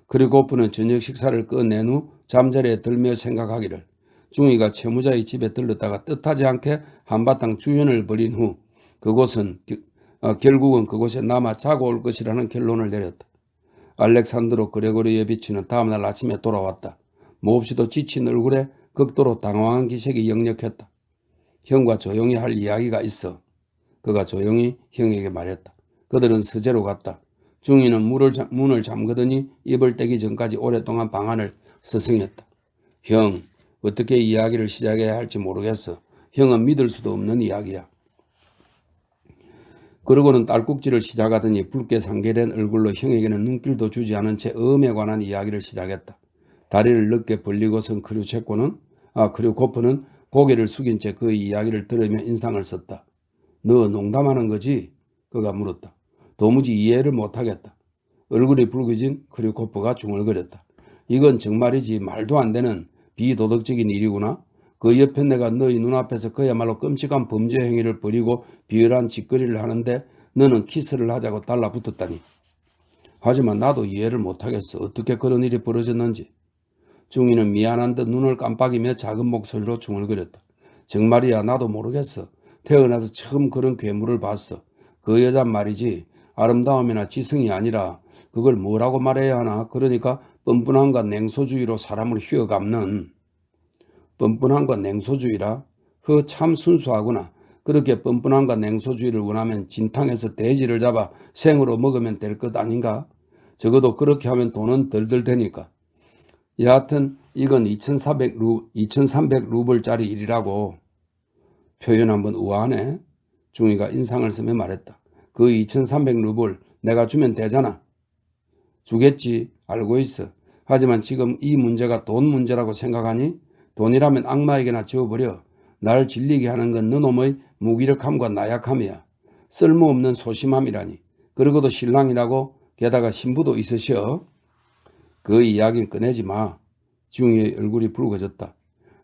크리코프는 저녁 식사를 끝낸 후 잠자리에 들며 생각하기를 중이가 채무자의 집에 들렀다가 뜻하지 않게 한바탕 주연을 벌인 후 결국은 그곳에 남아 자고 올 것이라는 결론을 내렸다. 알렉산드로 그레고리예비치는 다음날 아침에 돌아왔다. 몹시도 지친 얼굴에 극도로 당황한 기색이 역력했다. 형과 조용히 할 이야기가 있어. 그가 조용히 형에게 말했다. 그들은 서재로 갔다. 중이는 문을 잠그더니 입을 떼기 전까지 오랫동안 방안을 서성였다. 형, 어떻게 이야기를 시작해야 할지 모르겠어. 형은 믿을 수도 없는 이야기야. 그러고는 딸꾹질을 시작하더니 붉게 상계된 얼굴로 형에게는 눈길도 주지 않은 채 어음에 관한 이야기를 시작했다. 다리를 넓게 벌리고선 크리코프는 고개를 숙인 채 그의 이야기를 들으며 인상을 썼다. 너 농담하는 거지? 그가 물었다. 도무지 이해를 못하겠다. 얼굴이 붉어진 크리코프가 중얼거렸다. 이건 정말이지 말도 안 되는 비도덕적인 일이구나. 그 옆에 내가 너희 눈앞에서 그야말로 끔찍한 범죄 행위를 벌이고 비열한 짓거리를 하는데 너는 키스를 하자고 달라붙었다니. 하지만 나도 이해를 못하겠어. 어떻게 그런 일이 벌어졌는지. 중이는 미안한 듯 눈을 깜빡이며 작은 목소리로 중얼거렸다. 정말이야 나도 모르겠어. 태어나서 처음 그런 괴물을 봤어. 그 여자 말이지 아름다움이나 지성이 아니라 그걸 뭐라고 말해야 하나. 그러니까 뻔뻔함과 냉소주의로 사람을 휘어감는. 뻔뻔함과 냉소주의라? 그거 참 순수하구나. 그렇게 뻔뻔함과 냉소주의를 원하면 진탕에서 돼지를 잡아 생으로 먹으면 될 것 아닌가? 적어도 그렇게 하면 돈은 덜덜 되니까. 여하튼 이건 2300 루블짜리 일이라고. 표현 한번 우아하네. 중이가 인상을 쓰며 말했다. 그 2300 루블 내가 주면 되잖아. 주겠지. 알고 있어. 하지만 지금 이 문제가 돈 문제라고 생각하니? 돈이라면 악마에게나 지워버려. 날 질리게 하는 건 너놈의 무기력함과 나약함이야. 쓸모없는 소심함이라니. 그러고도 신랑이라고 게다가 신부도 있으셔. 그 이야기는 꺼내지 마. 중이의 얼굴이 붉어졌다.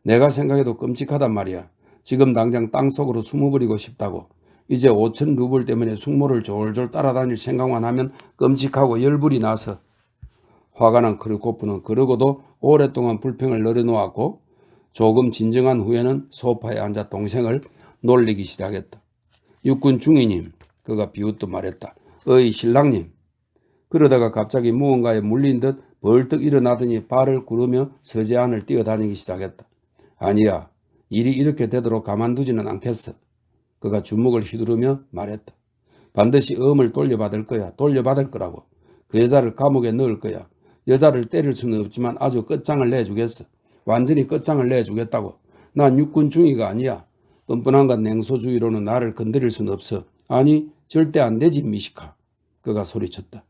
내가 생각해도 끔찍하단 말이야. 지금 당장 땅속으로 숨어버리고 싶다고. 이제 5천 루블 때문에 숙모를 졸졸 따라다닐 생각만 하면 끔찍하고 열불이 나서. 화가 난 크리코프는 그러고도 오랫동안 불평을 늘어놓았고 조금 진정한 후에는 소파에 앉아 동생을 놀리기 시작했다. 육군 중위님, 그가 비웃듯 말했다. 어이 신랑님. 그러다가 갑자기 무언가에 물린 듯 벌떡 일어나더니 발을 구르며 서재 안을 뛰어다니기 시작했다. 아니야, 일이 이렇게 되도록 가만두지는 않겠어. 그가 주먹을 휘두르며 말했다. 반드시 엄을 돌려받을 거야. 돌려받을 거라고. 그 여자를 감옥에 넣을 거야. 여자를 때릴 수는 없지만 아주 끝장을 내주겠어. 완전히 끝장을 내주겠다고. 난 육군 중위가 아니야. 뻔뻔한과 냉소주의로는 나를 건드릴 수는 없어. 아니 절대 안 되지 미시카. 그가 소리쳤다.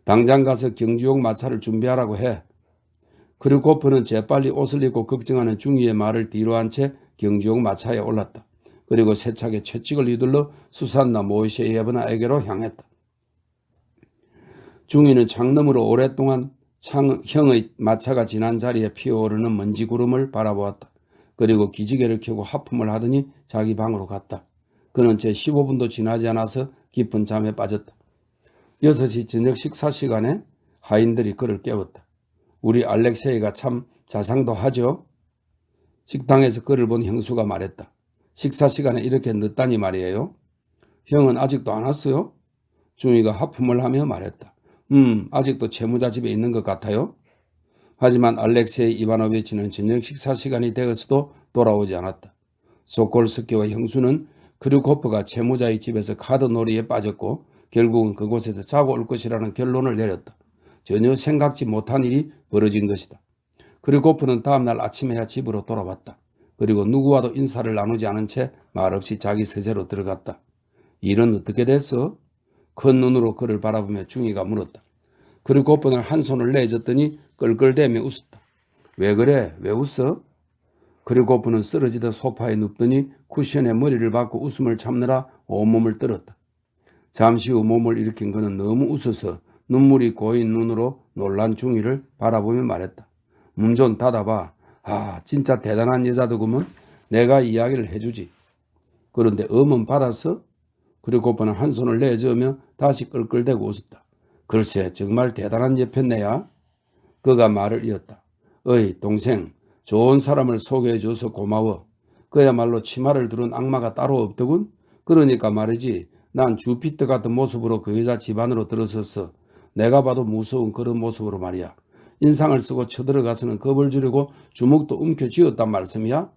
당장 가서 경주용 마차를 준비하라고 해. 크리코프는 재빨리 옷을 입고 걱정하는 중위의 말을 뒤로 한 채 경주용 마차에 올랐다. 그리고 세차게 채찍을 휘둘러 수산나 모이셰예브나에게로 향했다. 중위는 창너머로 오랫동안 형의 마차가 지난 자리에 피어오르는 먼지 구름을 바라보았다. 그리고 기지개를 켜고 하품을 하더니 자기 방으로 갔다. 그는 채 15분도 지나지 않아서 깊은 잠에 빠졌다. 6시 저녁 식사 시간에 하인들이 그를 깨웠다. 우리 알렉세이가 참 자상도 하죠? 식당에서 그를 본 형수가 말했다. 식사 시간에 이렇게 늦다니 말이에요? 형은 아직도 안 왔어요? 중위가 하품을 하며 말했다. 아직도 채무자 집에 있는 것 같아요. 하지만 알렉세이 이바노비치는 저녁 식사 시간이 되었어도 돌아오지 않았다. 소콜스키와 형수는 크리코프가 채무자의 집에서 카드놀이에 빠졌고 결국은 그곳에서 자고 올 것이라는 결론을 내렸다. 전혀 생각지 못한 일이 벌어진 것이다. 크리코프는 다음날 아침에야 집으로 돌아왔다. 그리고 누구와도 인사를 나누지 않은 채 말없이 자기 서재로 들어갔다. 일은 어떻게 됐어? 큰 눈으로 그를 바라보며 중위가 물었다. 크리코프는 한 손을 내줬더니 끌끌대며 웃었다. 왜 그래? 왜 웃어? 크리코프는 쓰러지듯 소파에 눕더니 쿠션에 머리를 박고 웃음을 참느라 온몸을 떨었다. 잠시 후 몸을 일으킨 그는 너무 웃어서 눈물이 고인 눈으로 놀란 중위를 바라보며 말했다. 문 좀 닫아봐. 아, 진짜 대단한 여자더구먼. 내가 이야기를 해주지. 그런데 엄은 받았어? 크리코프는 한 손을 내저으며 다시 끌끌대고 웃었다. 글쎄 정말 대단한 여편네야. 그가 말을 이었다. 어이 동생, 좋은 사람을 소개해줘서 고마워. 그야말로 치마를 두른 악마가 따로 없더군. 그러니까 말이지 난 주피터 같은 모습으로 그 여자 집안으로 들어섰어. 내가 봐도 무서운 그런 모습으로 말이야. 인상을 쓰고 쳐들어가서는 겁을 주려고 주먹도 움켜쥐었단 말씀이야?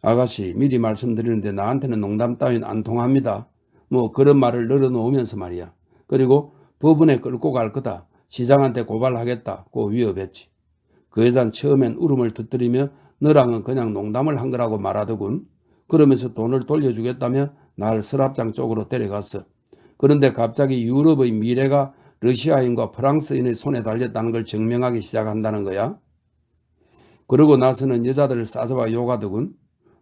아가씨 미리 말씀드리는데 나한테는 농담 따윈 안 통합니다. 뭐 그런 말을 늘어놓으면서 말이야. 그리고 법원에 끌고 갈 거다. 시장한테 고발하겠다고 위협했지. 그 여자는 처음엔 울음을 터뜨리며 너랑은 그냥 농담을 한 거라고 말하더군. 그러면서 돈을 돌려주겠다며 날 서랍장 쪽으로 데려갔어. 그런데 갑자기 유럽의 미래가 러시아인과 프랑스인의 손에 달렸다는 걸 증명하기 시작한다는 거야. 그러고 나서는 여자들을 싸잡아 욕하더군.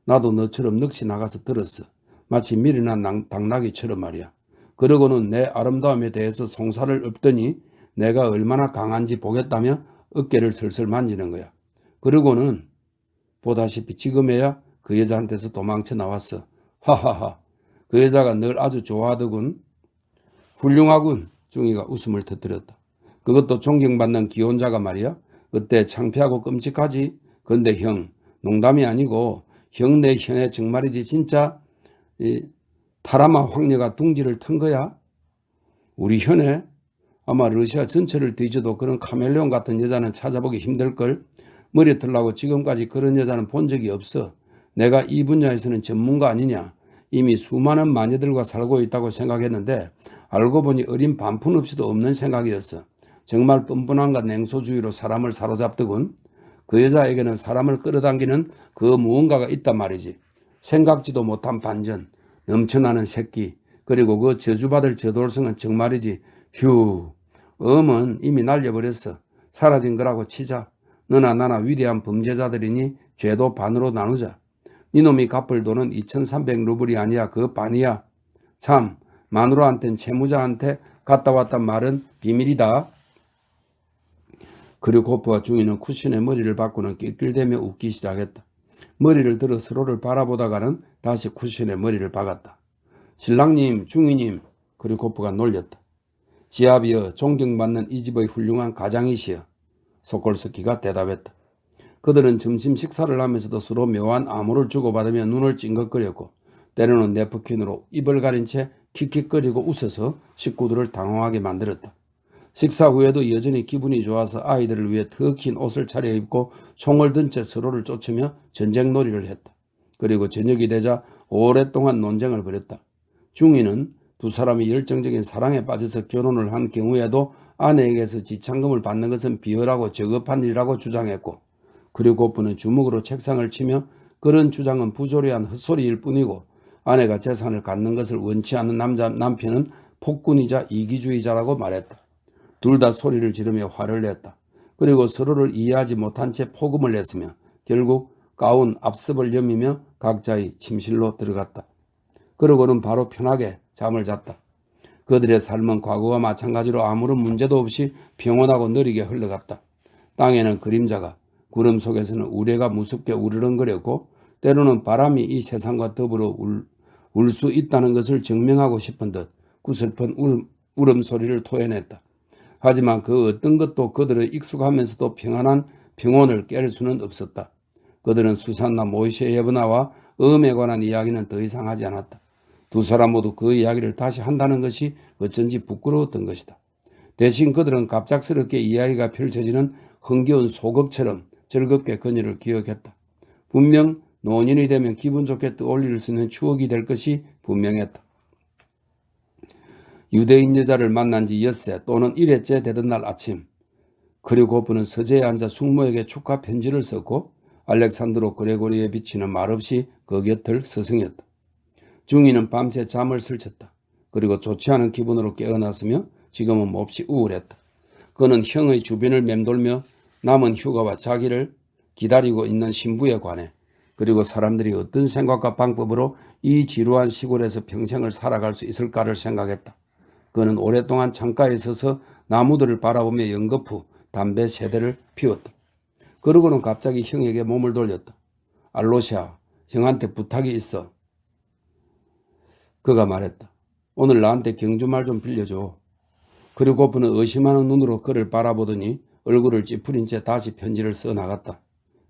나도 너처럼 넋이 나가서 들었어. 마치 미련한 당나귀처럼 말이야. 그러고는 내 아름다움에 대해서 송사를 읊더니 내가 얼마나 강한지 보겠다며 어깨를 슬슬 만지는 거야. 그러고는 보다시피 지금에야 그 여자한테서 도망쳐 나왔어. 하하하. 그 여자가 널 아주 좋아하더군. 훌륭하군. 중이가 웃음을 터뜨렸다. 그것도 존경받는 기혼자가 말이야. 그때 창피하고 끔찍하지. 근데 형, 농담이 아니고 형 내 현에 정말이지 진짜 타라마 황녀가 둥지를 튼 거야. 우리 현에 아마 러시아 전체를 뒤져도 그런 카멜레온 같은 여자는 찾아보기 힘들걸. 머리 털라고 지금까지 그런 여자는 본 적이 없어. 내가 이 분야에서는 전문가 아니냐. 이미 수많은 마녀들과 살고 있다고 생각했는데 알고 보니 어린 반푼 없이도 없는 생각이었어. 정말 뻔뻔함과 냉소주의로 사람을 사로잡더군. 그 여자에게는 사람을 끌어당기는 그 무언가가 있단 말이지. 생각지도 못한 반전, 넘쳐나는 새끼, 그리고 그 저주받을 저돌성은 정말이지. 휴, 엄은 이미 날려버렸어. 사라진 거라고 치자. 너나 나나 위대한 범죄자들이니 죄도 반으로 나누자. 이놈이 갚을 돈은 2300루블이 아니야. 그 반이야. 참, 마누라한텐 채무자한테 갔다 왔단 말은 비밀이다. 크리코프와 중이는 쿠션에 머리를 박고는 낄낄대며 웃기 시작했다. 머리를 들어 서로를 바라보다가는 다시 쿠션에 머리를 박았다. 신랑님, 중이님, 크리코프가 놀렸다. 지아비여, 존경받는 이 집의 훌륭한 가장이시여. 소콜스키가 대답했다. 그들은 점심 식사를 하면서도 서로 묘한 암호를 주고받으며 눈을 찡긋거렸고 때로는 네프킨으로 입을 가린 채 킥킥거리고 웃어서 식구들을 당황하게 만들었다. 식사 후에도 여전히 기분이 좋아서 아이들을 위해 더 긴 옷을 차려입고 총을 든 채 서로를 쫓으며 전쟁놀이를 했다. 그리고 저녁이 되자 오랫동안 논쟁을 벌였다. 중이는 두 사람이 열정적인 사랑에 빠져서 결혼을 한 경우에도 아내에게서 지참금을 받는 것은 비열하고 저급한 일이라고 주장했고 크리코프는 주먹으로 책상을 치며 그런 주장은 부조리한 헛소리일 뿐이고 아내가 재산을 갖는 것을 원치 않는 남편은 폭군이자 이기주의자라고 말했다. 둘 다 소리를 지르며 화를 냈다. 그리고 서로를 이해하지 못한 채 포금을 냈으며 결국 가운 앞섭을 여미며 각자의 침실로 들어갔다. 그러고는 바로 편하게 잠을 잤다. 그들의 삶은 과거와 마찬가지로 아무런 문제도 없이 평온하고 느리게 흘러갔다. 땅에는 그림자가, 구름 속에서는 우레가 무섭게 우르렁거렸고 때로는 바람이 이 세상과 더불어 울 수 있다는 것을 증명하고 싶은 듯 구슬픈 울음소리를 토해냈다. 하지만 그 어떤 것도 그들의 익숙하면서도 평안한 평온을 깰 수는 없었다. 그들은 수산나 모이셰 예브나와 음에 관한 이야기는 더 이상 하지 않았다. 두 사람 모두 그 이야기를 다시 한다는 것이 어쩐지 부끄러웠던 것이다. 대신 그들은 갑작스럽게 이야기가 펼쳐지는 흥겨운 소극처럼 즐겁게 그녀를 기억했다. 분명 노년이 되면 기분 좋게 떠올릴 수 있는 추억이 될 것이 분명했다. 유대인 여자를 만난 지 엿새 또는 1회째 되던 날 아침 크리코프는 서재에 앉아 숙모에게 축하 편지를 썼고 알렉산드로 그레고리에 비치는 말없이 그 곁을 서성였다. 중이는 밤새 잠을 설쳤다. 그리고 좋지 않은 기분으로 깨어났으며 지금은 몹시 우울했다. 그는 형의 주변을 맴돌며 남은 휴가와 자기를 기다리고 있는 신부에 관해 그리고 사람들이 어떤 생각과 방법으로 이 지루한 시골에서 평생을 살아갈 수 있을까를 생각했다. 그는 오랫동안 창가에 서서 나무들을 바라보며 연거푸 담배 세대를 피웠다. 그러고는 갑자기 형에게 몸을 돌렸다. 알로시아, 형한테 부탁이 있어. 그가 말했다. 오늘 나한테 경주말 좀 빌려줘. 크리코프는 의심하는 눈으로 그를 바라보더니 얼굴을 찌푸린 채 다시 편지를 써나갔다.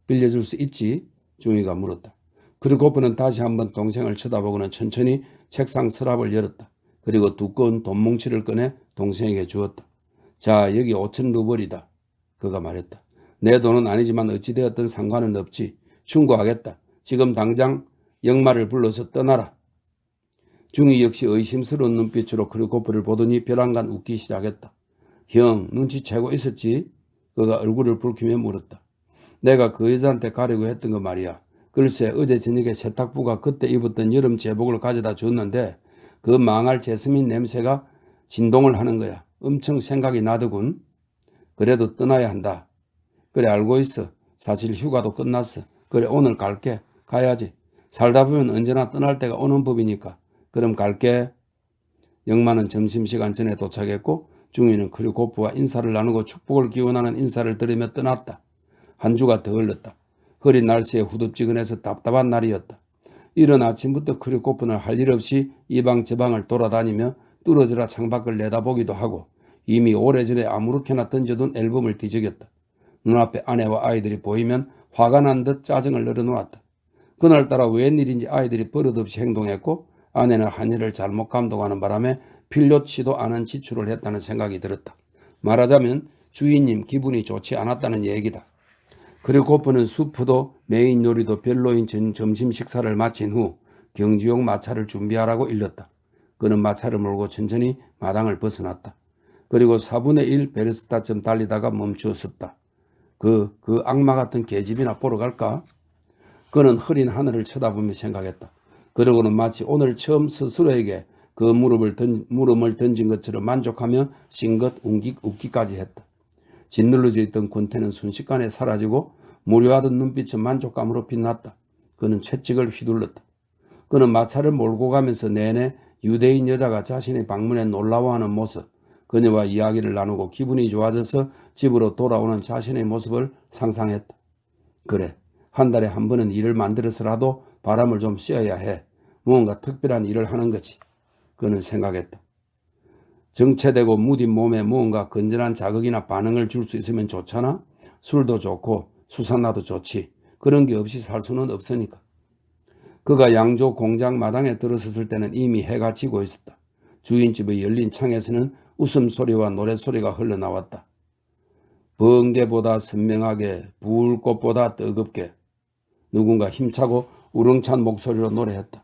빌려줄 수 있지? 중이가 물었다. 크리코프는 다시 한번 동생을 쳐다보고는 천천히 책상 서랍을 열었다. 그리고 두꺼운 돈 뭉치를 꺼내 동생에게 주었다. 자, 여기 5,000루블이다. 그가 말했다. 내 돈은 아니지만 어찌되었든 상관은 없지. 충고하겠다. 지금 당장 영마를 불러서 떠나라. 중이 역시 의심스러운 눈빛으로 크리코프를 보더니 벼랑간 웃기 시작했다. 형, 눈치채고 있었지? 그가 얼굴을 붉히며 물었다. 내가 그 여자한테 가려고 했던 거 말이야. 글쎄 어제 저녁에 세탁부가 그때 입었던 여름 제복을 가져다 줬는데 그 망할 제스민 냄새가 진동을 하는 거야. 엄청 생각이 나더군. 그래도 떠나야 한다. 그래 알고 있어. 사실 휴가도 끝났어. 그래 오늘 갈게. 가야지. 살다 보면 언제나 떠날 때가 오는 법이니까. 그럼 갈게. 영마는 점심시간 전에 도착했고 중위는 크리코프와 인사를 나누고 축복을 기원하는 인사를 들으며 떠났다. 한 주가 더 흘렀다. 흐린 날씨에 후덥지근해서 답답한 날이었다. 이른 아침부터 크리코프는 할 일 없이 이방 저방을 돌아다니며 뚫어져라 창밖을 내다보기도 하고 이미 오래전에 아무렇게나 던져둔 앨범을 뒤적였다. 눈앞에 아내와 아이들이 보이면 화가 난 듯 짜증을 늘어놓았다. 그날따라 웬일인지 아이들이 버릇없이 행동했고 아내는 한일을 잘못 감독하는 바람에 필요치도 않은 지출을 했다는 생각이 들었다. 말하자면 주인님 기분이 좋지 않았다는 얘기다. 크리코프는 수프도 메인 요리도 별로인 점심 식사를 마친 후 경주용 마차를 준비하라고 일렀다. 그는 마차를 몰고 천천히 마당을 벗어났다. 그리고 4분의 1 베르스타쯤 달리다가 멈추었었다. 그 악마 같은 계집이나 보러 갈까? 그는 흐린 하늘을 쳐다보며 생각했다. 그러고는 마치 오늘 처음 스스로에게 그 물음을 던진 것처럼 만족하며 싱긋 웃기까지 했다. 짓눌러져 있던 권태는 순식간에 사라지고 무료하던 눈빛은 만족감으로 빛났다. 그는 채찍을 휘둘렀다. 그는 마차를 몰고 가면서 내내 유대인 여자가 자신의 방문에 놀라워하는 모습, 그녀와 이야기를 나누고 기분이 좋아져서 집으로 돌아오는 자신의 모습을 상상했다. 그래, 한 달에 한 번은 일을 만들어서라도 바람을 좀 쐬어야 해. 무언가 특별한 일을 하는 거지. 그는 생각했다. 정체되고 무딘 몸에 무언가 건전한 자극이나 반응을 줄 수 있으면 좋잖아. 술도 좋고 수산화도 좋지. 그런 게 없이 살 수는 없으니까. 그가 양조 공장 마당에 들어섰을 때는 이미 해가 지고 있었다. 주인집의 열린 창에서는 웃음소리와 노랫소리가 흘러나왔다. 번개보다 선명하게 불꽃보다 뜨겁게 누군가 힘차고 우렁찬 목소리로 노래했다.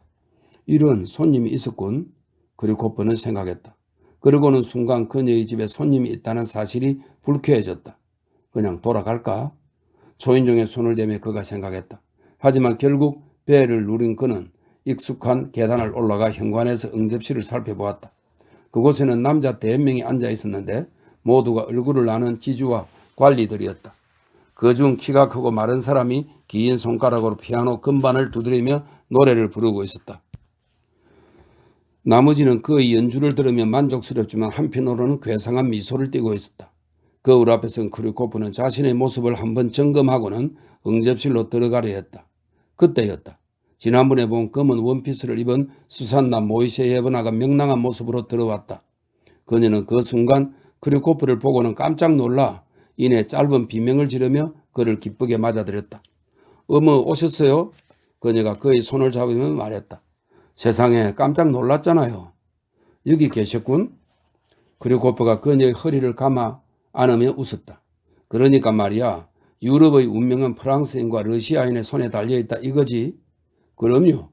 이런 손님이 있었군. 크리코프는 생각했다. 그러고는 순간 그녀의 집에 손님이 있다는 사실이 불쾌해졌다. 그냥 돌아갈까? 초인종에 손을 대며 그가 생각했다. 하지만 결국 배를 누린 그는 익숙한 계단을 올라가 현관에서 응접실을 살펴보았다. 그곳에는 남자 5명이 앉아 있었는데 모두가 얼굴을 아는 지주와 관리들이었다. 그중 키가 크고 마른 사람이 긴 손가락으로 피아노 건반을 두드리며 노래를 부르고 있었다. 나머지는 그의 연주를 들으며 만족스럽지만 한편으로는 괴상한 미소를 띠고 있었다. 거울 앞에선 크리코프는 자신의 모습을 한번 점검하고는 응접실로 들어가려 했다. 그때였다. 지난번에 본 검은 원피스를 입은 수산나 모이세 예브나가 명랑한 모습으로 들어왔다. 그녀는 그 순간 크리코프를 보고는 깜짝 놀라 이내 짧은 비명을 지르며 그를 기쁘게 맞아들였다. 어머, 오셨어요? 그녀가 그의 손을 잡으며 말했다. 세상에, 깜짝 놀랐잖아요. 여기 계셨군? 크리코프가 그녀의 허리를 감아 안으며 웃었다. 그러니까 말이야, 유럽의 운명은 프랑스인과 러시아인의 손에 달려있다 이거지? 그럼요.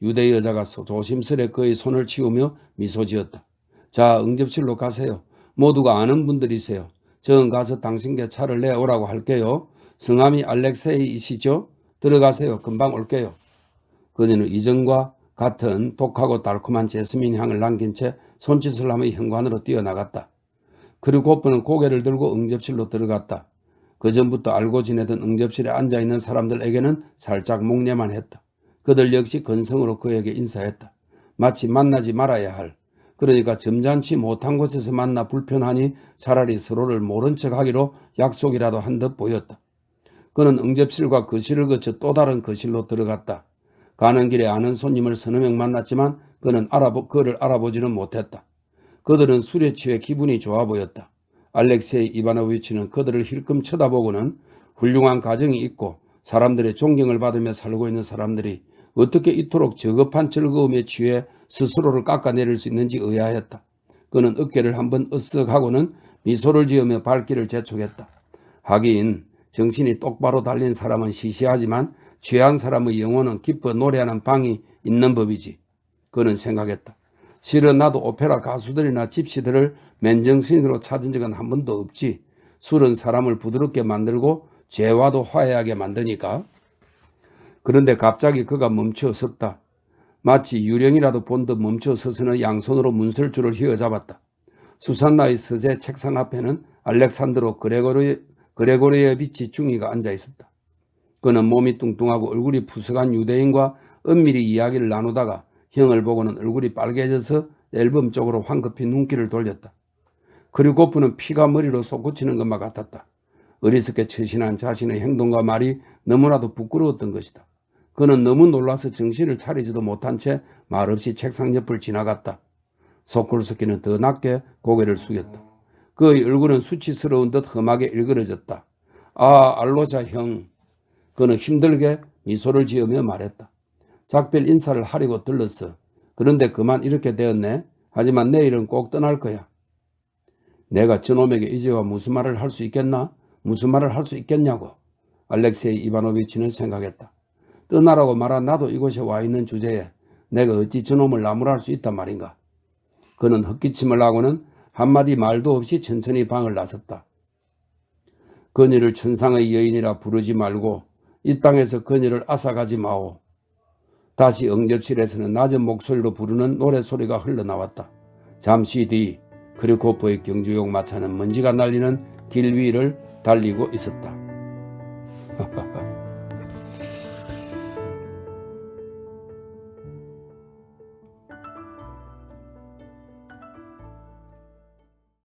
유대 여자가 조심스레 그의 손을 치우며 미소 지었다. 자, 응접실로 가세요. 모두가 아는 분들이세요. 전 가서 당신께 차를 내오라고 할게요. 성함이 알렉세이이시죠? 들어가세요. 금방 올게요. 그녀는 이전과 같은 독하고 달콤한 제스민 향을 남긴 채 손짓을 하며 현관으로 뛰어나갔다. 크리코프는 고개를 들고 응접실로 들어갔다. 그전부터 알고 지내던 응접실에 앉아있는 사람들에게는 살짝 목례만 했다. 그들 역시 건성으로 그에게 인사했다. 마치 만나지 말아야 할, 그러니까 점잖지 못한 곳에서 만나 불편하니 차라리 서로를 모른 척하기로 약속이라도 한 듯 보였다. 그는 응접실과 거실을 거쳐 또 다른 거실로 들어갔다. 가는 길에 아는 손님을 서너 명 만났지만 그는 그를 알아보지는 못했다. 그들은 술에 취해 기분이 좋아 보였다. 알렉세이 이바노비치는 그들을 힐끔 쳐다보고는 훌륭한 가정이 있고 사람들의 존경을 받으며 살고 있는 사람들이 어떻게 이토록 저급한 즐거움에 취해 스스로를 깎아내릴 수 있는지 의아했다. 그는 어깨를 한번 으쓱하고는 미소를 지으며 발길을 재촉했다. 하긴 정신이 똑바로 달린 사람은 시시하지만 취한 사람의 영혼은 기뻐 노래하는 방이 있는 법이지. 그는 생각했다. 실은 나도 오페라 가수들이나 집시들을 맨정신으로 찾은 적은 한 번도 없지. 술은 사람을 부드럽게 만들고 죄와도 화해하게 만드니까. 그런데 갑자기 그가 멈춰 섰다. 마치 유령이라도 본 듯 멈춰 서서는 양손으로 문설주를 휘어잡았다. 수산나의 서재 책상 앞에는 알렉산드로 그레고리에비치 중위가 앉아 있었다. 그는 몸이 뚱뚱하고 얼굴이 푸석한 유대인과 은밀히 이야기를 나누다가 형을 보고는 얼굴이 빨개져서 앨범 쪽으로 황급히 눈길을 돌렸다. 크리코프는 피가 머리로 솟구치는 것만 같았다. 어리석게 처신한 자신의 행동과 말이 너무나도 부끄러웠던 것이다. 그는 너무 놀라서 정신을 차리지도 못한 채 말없이 책상 옆을 지나갔다. 소콜스키는 더 낮게 고개를 숙였다. 그의 얼굴은 수치스러운 듯 험하게 일그러졌다. 아, 알로자 형. 그는 힘들게 미소를 지으며 말했다. 작별 인사를 하려고 들렀어. 그런데 그만 이렇게 되었네. 하지만 내일은 꼭 떠날 거야. 내가 저놈에게 이제와 무슨 말을 할 수 있겠나? 무슨 말을 할 수 있겠냐고. 알렉세이 이바노비치는 생각했다. 떠나라고 말한 나도 이곳에 와 있는 주제에 내가 어찌 저놈을 나무랄 수 있단 말인가. 그는 헛기침을 하고는 한마디 말도 없이 천천히 방을 나섰다. 그녀를 천상의 여인이라 부르지 말고 이 땅에서 그녀를 앗아가지 마오. 다시 응접실에서는 낮은 목소리로 부르는 노래소리가 흘러나왔다. 잠시 뒤 크리코프의 경주용 마차는 먼지가 날리는 길 위를 달리고 있었다.